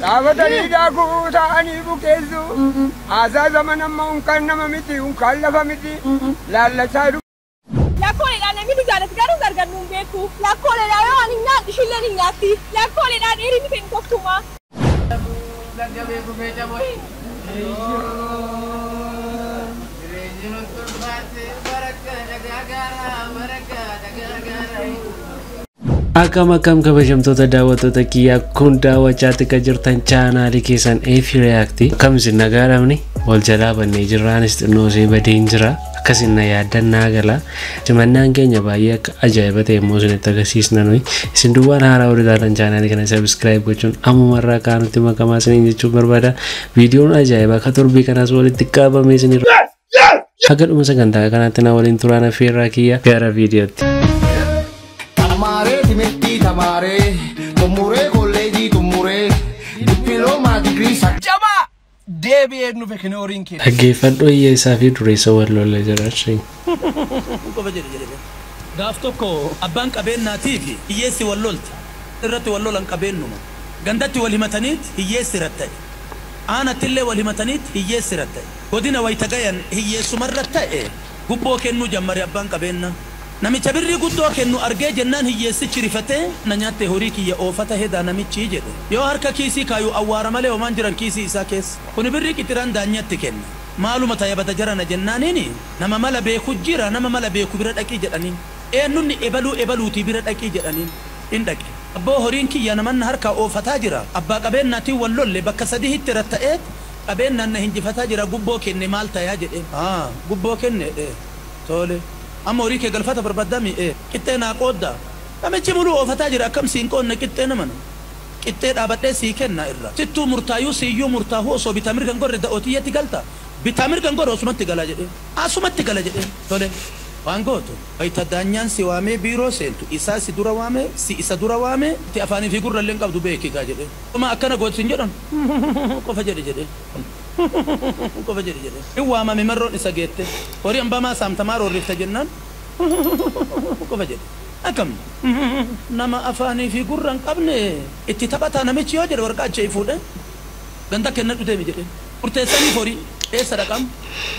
Dhaabbatanii daakuu ta'anii bukeessu haasaa zaman amma unkaan nama miti unkaan lafa miti laallachaa dhufu. Lakkooleedhaan namni jaalatu garuu gargar nuun beeku. Lakkooleedhaan yoo ani nyaadhu ishillee ni nyaatti. Lakkooleedhaan dheerinni keenya tokkuma. Akkam kabajamtoota daawwattoota kiyyaa kun daawwachaa jirtan chaanaalii keessan Efi React. Akkam isin nagaadhamni wal jalaa bannee jirraanis xinnoo ishee badeen jira. Akkasin na yaadannaa gala. Simannaan keenya baay'ee akka ajaa'iba ta'e immoo isinitti agarsiisna nuyi. Isin duwwaan haaraa warri ilaalan chaanaalii kana subscribe gochuun ammumarraa kaanutti makamaa isiniin jechuun barbaada. Viidiyoon ajaa'ibaa akka torbii kanaas walitti qabamee isinirra. Akka dhuma sagantaa kanaatti na waliin turaan affeerraa kiyya gara viidiyootti. Tamare, tumure collegi tumure, diploma degree jaba. Deebi'ee nu fekkine horiin kee. Dhaggeeffadhu hiyyeessaa fi dureessa wal lollee jiraachuu. Qofa jedhe. Gaaf tokko abbaan qabeenyaatii fi hiyyeessi wal lolti. Irratti wal lolan qabeennuma. Gandatti wal himataniit hiyyeessi ratta'e. Aanattillee wal himataniit hiyyeessi ratta'e. Godina wayita gayan hiyyeessumarra ta'e gubboo kennuu jammare abbaan qabeenyaa. Namicha birrii guddoo kennu argee jennaan hiyyeessichi rifatee na nyaatte horii kiyya oofata hedaa namichi jedhe. Yoo harka kiisii kaayuu awwaara malee homaan jiran kiisii isaa keessa. Kuni birrii qixiraan daanyatti kenna. Maaluma tayyabata jarana jennaaniini nama mala beeku jira nama mala beeku bira dhaqii jedhaniin. Eenyunni ebaluutii bira dhaqii jedhaniin. In dhaqe. Abboo horiin kiyya namanna harka oofataa jira. Abbaa qabeennaatii wal lolle bakka sadii hitti ratta'eet qabeennaan na hinjifataa jira gubboo kenne maal tayaa jedhe. Gubboo kenne tole. Amma horii kee galfata barbaadami qixxee naa qoodda namichi muluu oofataa jira akkam siin qoodne qixxee namana qixxee dhaabadhee sii kenna irra sittuu murtaayuu siyyuu murtaahuu osoo bitaa mirgan gorre da'ootiyyatti galta bitaa mirgan gorre osumatti gala jedhe asumatti gala jedhe tole waan gootu wayita daanyaan si waamee biiroo seentu isaa si dura waamee si isa dura waamee itti afaanii fi gurrallee qabdu beekigaa jedhe uma akkana gootu sin jedhan qofa jedhe qofa jedhe in waamame marroon isa geette horii ambamaa saamtamaa roorrifta jennaan qofa jedhe akkam nama afaanii fi gurra hin qabne itti taphataa namichi yoo jedhe warqaa achee fuudhe ganda kennadhu deemi jedhe murteessanii horii eessa dhaqam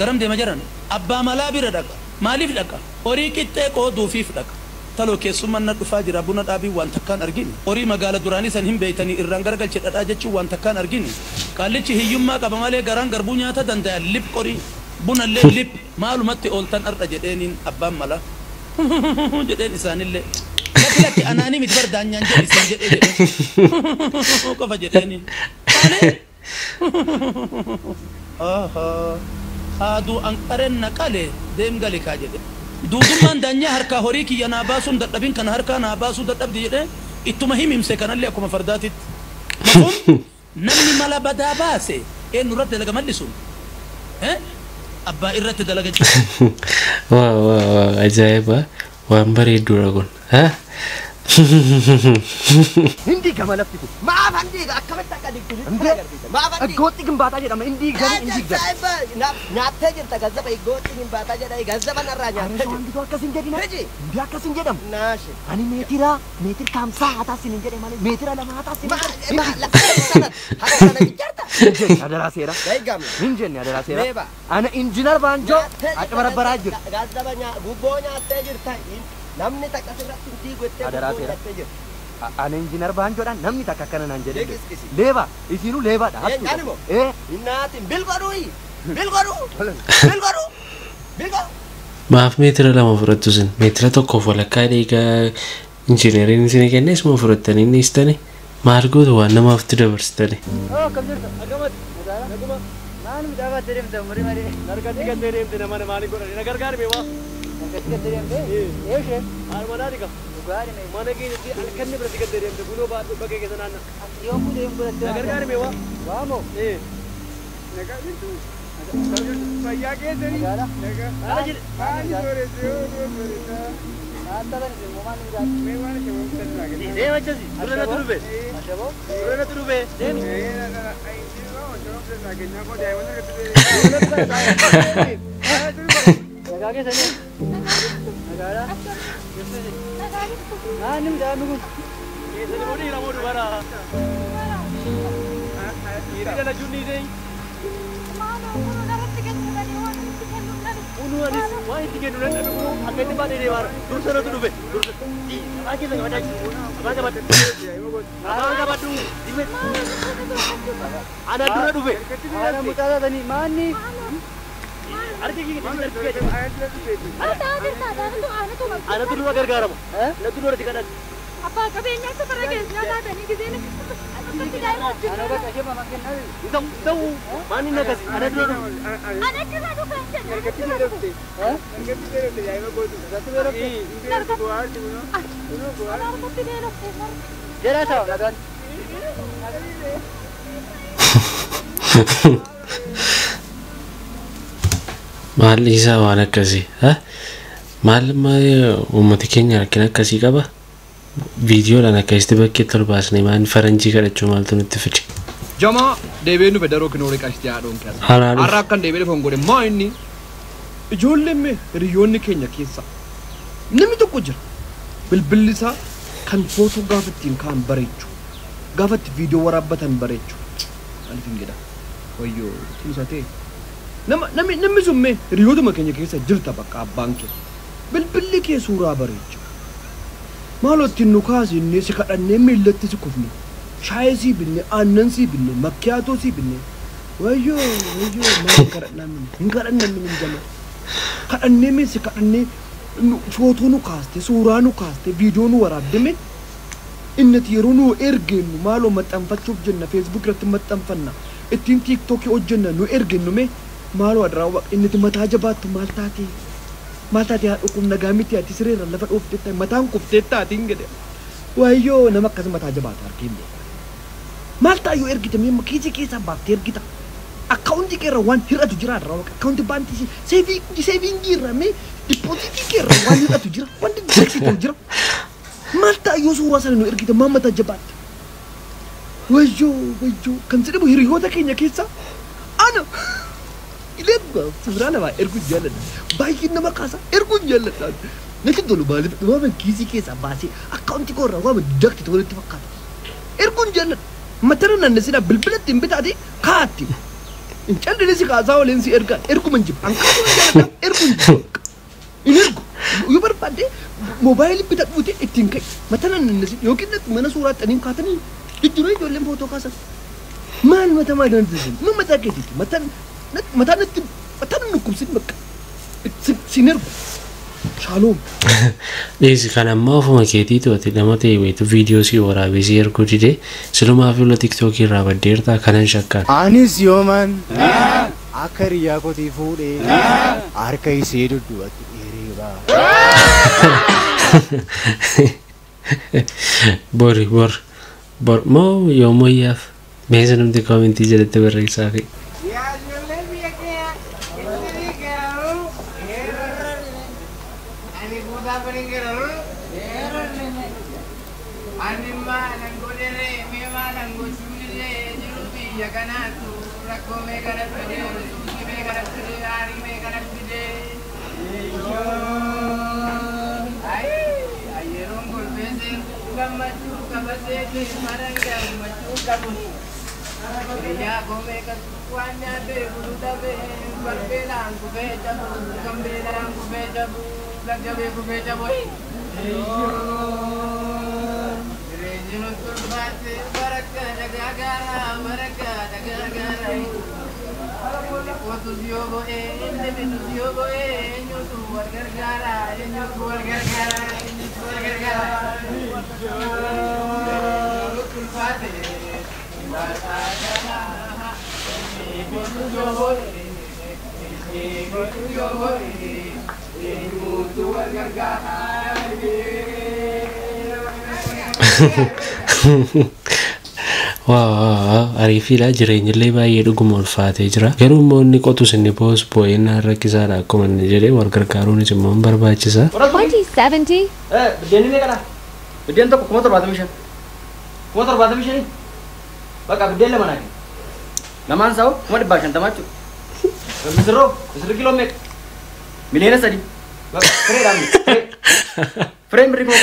garam deema jiran abbaa malaa bira dhaqa maaliif dhaqa horii qixxee qooduufiif dhaqa taloo keessummaan na dhufaa jira buna dhaabii waan takkaan argini horii magaala duraanii san hin beeytanii irraan garagalche dhadhaa jechuun waan takkaan argini qaallichi hiyyummaa qaba malee garaan garbuu nyaata dandaya lip qorii bunallee lip maalumatti ooltan arda jedheeniin abbaan mala jedheen isaanillee lakki anaanii miti bar daanyaan jedhe isin jedhe qofa jedheeniin haaduu anqareen naqale deem galikaa jedhe duudummaan daanyaa harkaa horii kiyya naa baasuun dadhabin kana harkaa naa baasuu dadhabdi jedhe ittuma himimse kanallee akkuma fardaatitti mafuun namni mala badaa baase eenyu irratti dalaga mallisuun abbaa irratti dalaga jiru. Waa ajaa'iba waan bareeduudha kun. Hindi gama lafti kun. Maaf handi akkamatti akka digdu. Maaf handi. Gooti gimbaataa jedhama. Hindi gama hindi gama. Nyaattee jirta gazzaba gooti gimbaataa jedha gazzaba narraa nyaattee. Wanti akkasin jedhina. Hindi akkasin jedhamu. Naashi. Ani meetira kaamsaa hataa sin jedhe malee meetira lama hataa sin jedhe. Hataa sana bijarta. Adaraa seera. Gaigam. Hinjenne adaraa seera. Leeba. Ana injinar baanjoo akka barabbaraa jiru. Gazzaba gubboo nyaattee jirta. Namni takka sirratti intii gottee gubboo jiru. Ana injinar baanjoodhaan namni takka akkana naan jedhe. Leeba isiinuu leebaadha. Hattu. Innaatiin bilgodhuu. Maaf meetira lama fudhattu sin meetira tokkoof walakkaa dhiigaa injiineriin isin kennees moo fudhattanii inni istani maal gootu waan namaaf itti dabarsitani. Kam jirtu argamatti naguma naan midhaabaa deemte umurii malee nargatti kan deemte nama maaliin godhani na gargaari beewa. Nargatti kan deemte eeshe armanaa dhiqa dhugaari mee mana keessatti alkanni biratti kan deemte bunoo baadhu bakkee keessa naanna. Yoo muudeen biratti na gargaari beewa. Waamoo nagaa jirtu. Fayyaa keessanii nagaa haali sooressa. Naattaan moomaan midhaan mee waan shabamu sanirraa deema jasi durana turube durana turube deemi nagaa keessanii nagaadha naanni midhaan kun keessanii modii ramoo dubara Ida na junni dai. Maano kuno narratti kennu waan itti kennu nabi. Unu anis waan itti kennu nan dhabu akka inni baatee deemaa dursa natu dhufe dursa. Aki sa gabadaa. Abaa gabadhu. Abaa gabadhu. Dhimme. Ana dura dhufe. Ana mutaasa tanii maanni. Arti kiki dhimmi darbi keessa. Ana tu dura gargaarama. Na tu dura dikadhan. Abbaa qabeenyaa isa bara keessaa laatanii giseen akkatti daa'ima. Ana bakka ishee mamaa kennaa. Ta'u maanni nakasi. Ana dura dhufe. Ana dura dhufe jedha. Nargatti beelofte. Nargatti beelofte yaa'ima gootu. Nargatti beelofte. Nargatti beelofte. Jala ta'a nagaan. Maal isaa waan akkasii maal uummati keenya rakkina akkasii qaba viidiyoodhaan akkasitti bakkee tolbaasne maan faranjii kadhachuu maaltu nutti fide Jama deebiin dhufe daroo kinoo riqaashtii haadhoon keessa har'a akkan deebiin dhufe godhe maa inni ijoolleen hiriyoonni keenya keessa namni tokko jira bilbilli isaa kan footoo gaafa ittiin kaan bareechu gaafa itti viidiyoo waraabbatan bareechu maaliif hin jedha wayyoo tiisa ta'e namni sun hiriyootuma keenya keessa jirta bakka abbaan kee bilbilli kee suuraa bareechu maaloo ittiin nu kaasne si kadhannee miillatti si kufne shaayii si binne aannan si binne makkiyaatoo si binne wayyoo maal kadhannaa hin kadhannaa jama kadhannee si kadhannee footoo nu kaaste suuraa nu kaaste viidiyoo nu waraabdame innati yeroo nu ergennu maaloo maxxanfachuuf jenna feesbuuk irratti maxxanfanna ittiin tiiktookii hojjenna nu ergennu maaloo adraa innati mataa jabaattu maal taate haadha kun nagaa miti ati sireerra lafa dhoofteetta mataan kuftaatiin jedhe wayyoo nama akkas mataa jabaatu argeen maal taayoo ergite mee kiisii keessaa baaftee ergita akkaawuntii keerra waan hir'atu jira irraa akkaawuntii baantii seeviingii irra mee dippoozitii keerra waan hir'atu jira waan dindeeksitu jira maal taayoo suuraa sana nu ergite maa mataa jabaatte wayyoo kan jedhamu hiriyoota keenya keessa ana ileeggaa suuraa namaa erguun jaalladha baay'een nama kaasa erguun jaalladha natti tolu maaliif waan kiisii keessaa baasee akkaawuntii koorraa waan dakti walitti fakkaata erguun jaalladha matara naannesidha bilbilatti hin bitaate kaatti in callisi kaasaa waliin si ergaan erguman jiba ankaasuun jaalladha erguun jiba in ergu yoo barbaadde moobaayilii bitadhuute ittiin ka'e matara naannesidha yookiin natti mana suuraa xaniin kaatanii jijjiiruu ijoolleen footoo kaasan maal matamaa dandeessin nu mataa keetiiti mataan nukkubsin bakka sin ergu shaaloom dhiisi kan ammaa ofuma keetii to'ate nama ta'e wayitu viidiyoo si waraabee si erguu dide silumaa fi tiktookii irraa baddeertaa kanan shakkaan anis yooman akka riyaa kotii fuudhee harka isee dudduubatti dheereebaa bor moo yoomoyyaaf meesa namti koomentii jedhatti barreessaa fi ariifiidha jireenyillee baay'ee dhuguma ulfaatee jira garuu immoo inni qotus inni boos boo'inaa rakkisaadha akkuma inni jedhee wal gargaaruunis immoo barbaachisa 2070 biddeen ni qara biddeen tokko 75 bakka biddeen lama naati lamaan saa'u 150 jechuudha misirroo kiiloo meeqa miliyoona 3 bakka fireen birrii kuma 10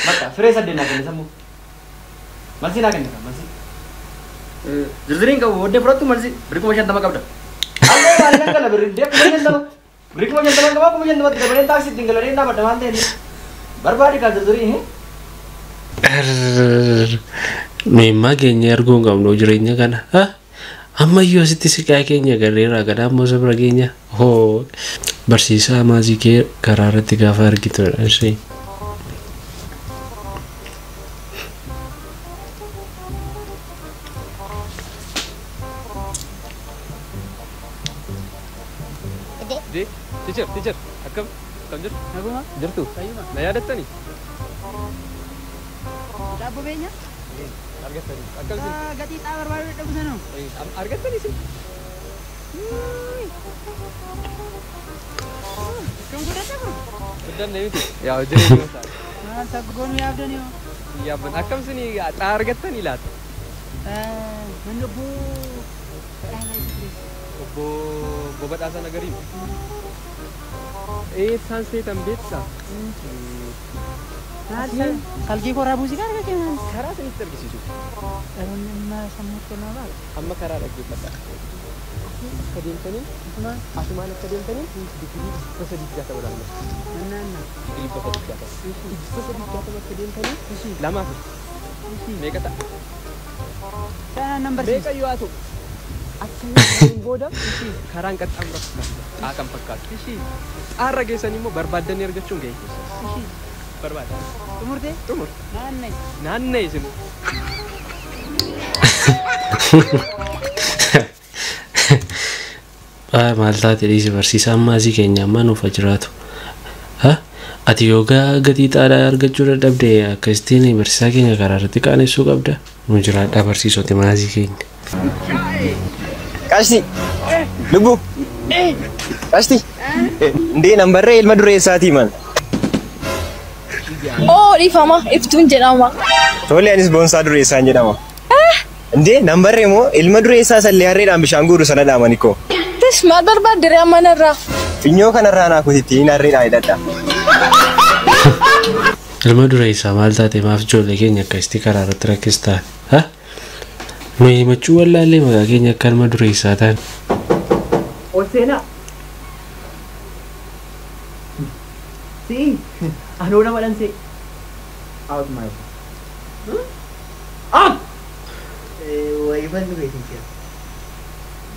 bakka firee 8 naa kenna sammuu Masih nak ni kan masih. Zirzirin ka wadde furatu marzi birikuma shantama qabda. Alle maalan kala birin de kuma shantama. Birikuma shantama qaba kuma shantama dabalen taksi dingalare na badda mante ni. Barbadi ka zirziri he. Memang keenya arguun qabnu jireenya kana. Ammayyuu asitti siqaa keenya garreeraa gadaan moosa bira keenya. Hoo barsiisaa maasii kee karaa irratti gaafa argitudha ishee. Teacher, akkam jirtu? Naguma? Jirtu? Fayyuma? Na yaadattani? Daabbo beenya? Argattani. Akkam isin? Gatii xaa barbaadu dadhabu sanoo? Argattani isin? Kan godhata kun? Guddanne miti? Yaa hojjetan yoo ta'a. Maal saggoon yaabdani yoo? Yaabban akkam isin xaa argattani laata? Manni obbo Badhaasaa Nagariin. Eessaan seetan beeksa? Kalgii koraa muuziqaa arga kennan. Karaa isinitti argisiisu. Dhaloonni amma sammuu kennaa baala. Amma karaa dhaggeeffadha. Akka deemtanii asumaan akka deemtanii digirii gosa digdaata walaalla. Naannaa. Digirii gosa digdaata. Gosa digdaata akka deemtanii lamaaf meeqa ta'a? Kanaan nan barsiisa. Meeqa yoo haa ta'u? Akkamiin booda karaan qaxxaamura kan fakkaatu. Xaarra geessanii immoo barbaaddanii argachuun ga'e. Barbaada. Xumurtee? Xumur. Naanna'e. Naanna'e isin. Maal taate dhiisi barsiisaan maasii keenya amma nuuf jiraatu. Ati yoogaa gatii xaadhaa argachuu dadhabde akkasittiin barsiisaa keenya karaa irratti qaanessuu qabda. Nu jiraadhaa barsiisoti maasii keenya. Kasti, lubu, kasti, ndi nambarre ilma dureessaati man. Oh, rifama, iftuun jedhama. Tole anis boonsaa dureessaan jedhama. Ndi nambarre moo ilma dureessaa sallee harreedhaan bishaan guuru sana dhaamani koo. Tis maal barbaadde amanarraa? Finyoo kanarraa naa kutittiin harreedhaan hidhadha. Ilma dureessaa maal taate maaf ijoollee keenya akkasitti karaa irratti rakkistaa? Noi machuu wallaallee maqaa keenya akka ilma dureessaa ta'an. Ol seenaa. Si, anoo nama dhansee. Out my way. Out! Wayi bannu beekin jira.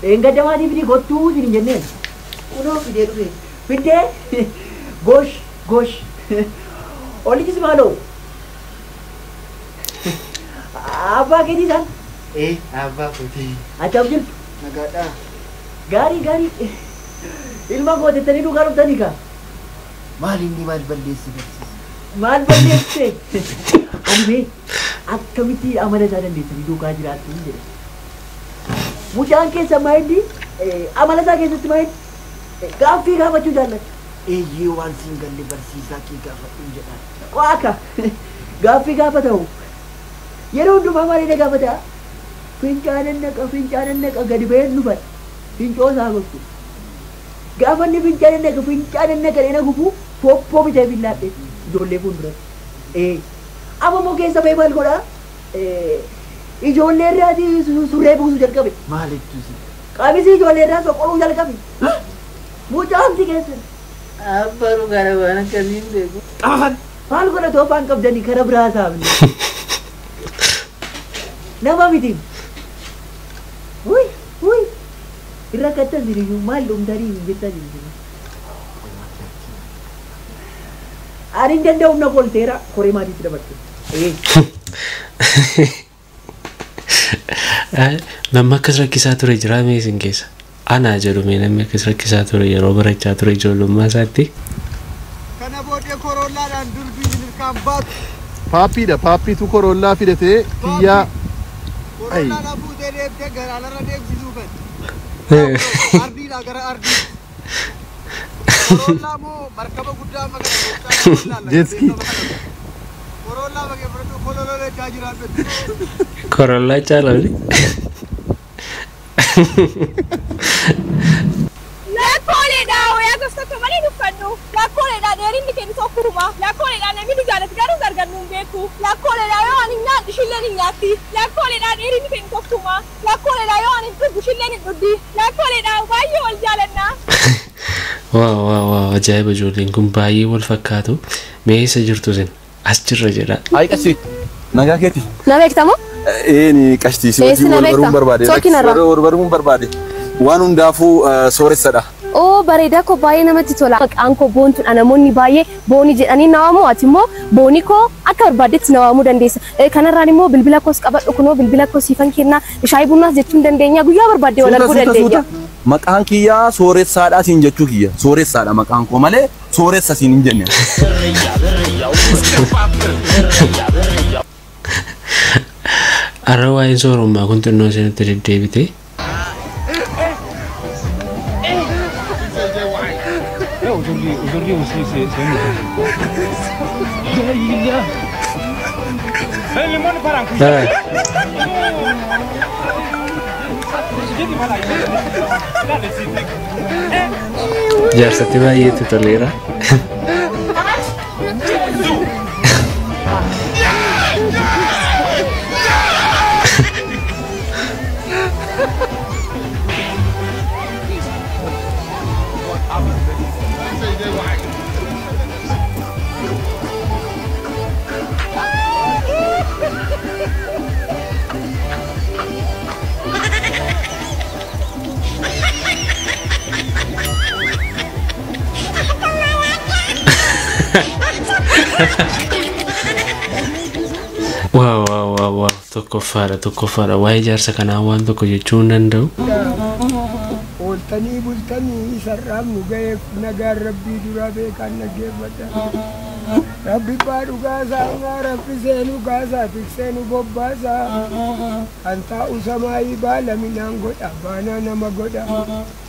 Dheengadda maatii fidee gottuu isin jenneen. Kunoo fidee dhufe. Fidee gosh. Olichis maaloo? Abbaa keetii isaan? Abbaa kooti. Acham jirtu? Nagaadhaa. Gaarii. Ilma gootettanii dhugaa dhuftanii kaa? Maal inni maal balleessi barsiisa? Maal balleessee? Ani akkamitti amala isaa dandeessanii dhugaa jiraattu hin jedhe. Mucaan keessa maayilli amala isaa keessatti maayilli gaaffii gaafachuu jaallata. Eeyyee waan siin galle barsiisaa kee gaafadhuun jedhaan. Waaka gaaffii gaafa ta'u yeroo hundumaa maaliidha gaafata? Fincaanan naqa gadi ba'een dhufan fincoo isaa gochuu. Gaafa inni fincaanan naqa dheena gufuu poppoo bitee billaadhe ijoollee fuulduratti. Ammoo keessa ba'ee maal godhaa? Ijoollee irraatii surree buusuu jalqabe. Maal jechuusi? Qabisii ijoollee irraa soqoluu jalqabe. Mucaamti keessa. Abbaru gara waan akkasiin beeku. Qaafan maal godhatu afaan qabdanii kara biraa saafne. Nama miti. Wuy. Irra kattan diriyyuu maal dhumtanii hin jettan hin jiru. Ani hin danda'u na kolteera koree maatiitti dabalte. Namni akkas rakkisaa ture jira mee isin keessa? Anaa jedhume namni akkas rakkisaa ture yeroo barachaa ture ijoollummaa isaatti. Kana booddee korollaadhaan durbii dirqaan baatu. Paappiidha. Paappiitu korollaa fidatee kiyyaa. Korollaadhaan fuutee deemtee garaanarra deemsisuu fedha. Ardiidha gara ardii. Korollaa moo markaba guddaa magaalaa. Jetski. Korollaa bagee fudhatu kolololee jiraatu. Korollaa caalaa. Lekkoolee koleedha wayyaa gosa tokko malee uffannu lakkoleedha dheerinni kennu tokkuma lakkoleedha namni nu jaalatu garuu gargannu hin beeku lakkoleedha yoo ani nyaadhu ishilleen hin nyaatti lakkoleedha dheerinni kennu tokkuma lakkoleedha yoo ani dhuggu ishilleen hin dhugdi lakkoleedha baay'ee wal jaalanna. Waaw ajaa'iba ijoolleen kun baay'ee wal fakkaatu mee eessa jirtu isin as jirra jedha. Ayi qashtii nagaa keeti. Na beektamoo? Ni qashtii si wajjin walbaruun barbaade. Walbaruun barbaade. Waan hundaafuu sooressadha. Oo bareedaa koo baay'ee namatti tola. Maqaan koo Boontuudha namoonni baay'ee Boonii jedhanii na waamu ati immoo Boonii koo akka barbaadetti na waamuu dandeessa. Kanarraan immoo bilbila koos qabadhu kunoo bilbila koo siifan kennaa shaayii bunnaas jechuun dandeenya guyyaa barbaadde wal arguu dandeenya. Maqaan kiyyaa sooressadhaa siin jechuu kiyya sooressadha maqaan koo malee sooressa siin hin jenne. Arra waa'een soorummaa kun xinnoo isinitti deddeebite. Jaarsatti baay'eetti toleera. Wow, tokkoffaadha waa'ee jaarsa kanaa waan tokko jechuu hin danda'u. Ooltanii bultanii sarraaf nu ga'eef nagaan rabbii duraa beekaan dhaggeeffadha. Rabbi baa dhugaasaa rabbi seenuu gaasaa tikseenu bobbaasaa kan taa'u samaayii baala midhaan godha baanaa nama godha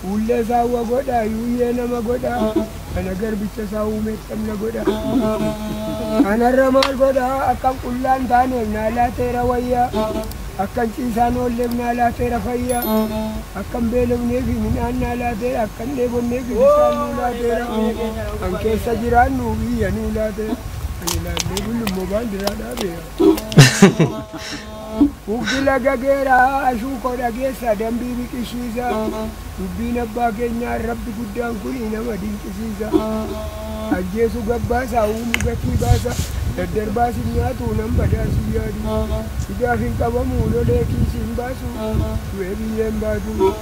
fuullee saawwa godha yuuyyee nama godha kana garbicha isaa uumeettamna godha kanarra maal godha akkan qullaan taaneef naalaa teera wayyaa akkan ciisaan oolleef naalaa teera fayyaa akkan beelofneef midhaan naalaa teera akkan dheebonneef bishaan nuulaa teera kan keessa jiraannu biyya nuulaa teera ani laallee gullummoo baandiraa dhaabeera. Ugdi laga geeraa ashuu kodha geessa dambii biqishiisa dubbiin abbaa keenyaa rabbi guddaan kun nama dinqisiisa ajjeesu gabbaasaa uumu gatii baasa daddarbaa sin nyaatu nan badaasu yaadu sigaaf hin qabamu lolee kiisiin baasu du'ee biyyeen baadu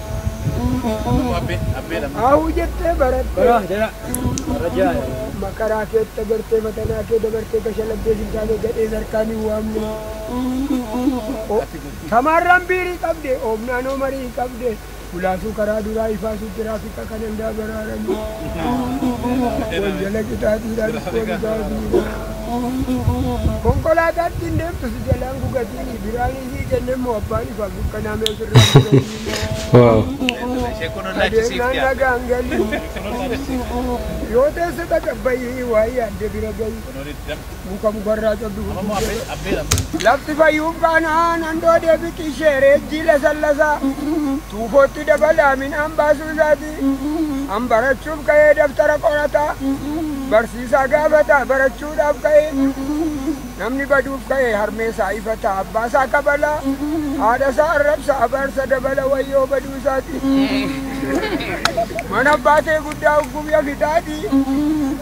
ahu jettee baratte makaraa keetta gartee matanaa kee dabartee gashalabbee sin taane gadhee sarkaan hin waamne tamarran biirii qabde oomnaanoo marii qabde ulaasuu karaa duraa ifaasuu tiraafika kan handaa baraarame wanjala qixaatiidhaan iskooli gaadiidha konkolaataatti hin deemtu si jalaan gugatii biraan isii kennemmoo abbaan ifaaf dukkanaamee ofirraa gugatii adeemnaan nagaan galli yoo teesse taqabbayyii waa'ee adde bira gayi muka mukarraa cabdu lafti fayyuuf kaanaan handoo deebiti ishee reejjii lasallasaa tuufootti dabalaa midhaan baasuu isaati an barachuuf ka'ee daftara qorataa barsiisaa gaafataa barachuudhaaf ka'ee namni baduuf ka'ee harmeesaa ifataa abbaasaa kabalaa haadhasaa arrabsa abaarsa dabala wayyoo baduu isaati mana baatee guddaa uggubya fixaati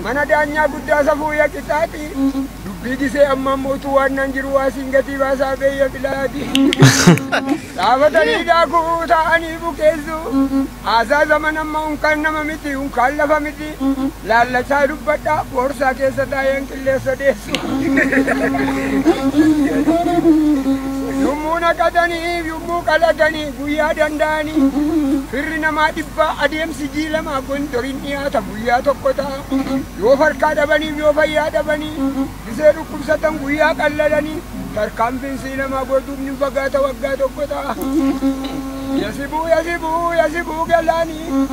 mana daanyaa guddaa safuuya qixaati dubbii gisee amma mootuu waan nan jiru waasiin gatii baasaa beeyya filaati dhaabatanii daakuu ta'anii bukeessu haasaa zaman amma unkaan nama miti unkaan lafa miti laallachaa dubbadha boorsaa keessa taa'een qilleessa deessu yommuu naqatanii yommuu qalatanii guyyaa danda'anii firri namaa dhibbaa adeemsi jiilamaa gontoriin dhiyaata guyyaa tokko ta'a yoo farkaa dhabaniif yoo fayyaa dhabanii gisee dhukkubsatan guyyaa qallalanii tarkaanfiinsi namaa godhuufni fagaata waggaa tokko ta'a yasibuu galaanii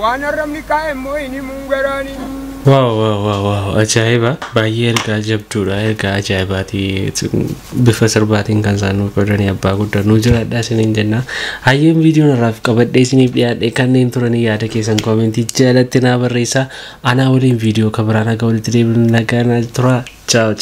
waan arrabni kaa'e immoo hin himuu garaanii Wow, ajaiba. Baay'ee ergaa jabduudha. Ergaa ajaibaati. Bifa sirbaatiin kan isaan nuuf godhanii abbaa guddaa nu jiraadhaa isiniin jenna. Hayyeen viidiyoon irraaf qabadhee isiniif dhiyaadhe kanneen turanii yaada keessan koomentii jalatti naa barreessaa. Anaa waliin viidiyoo kan biraan akka walitti deebiin nagaan tura. Ciao.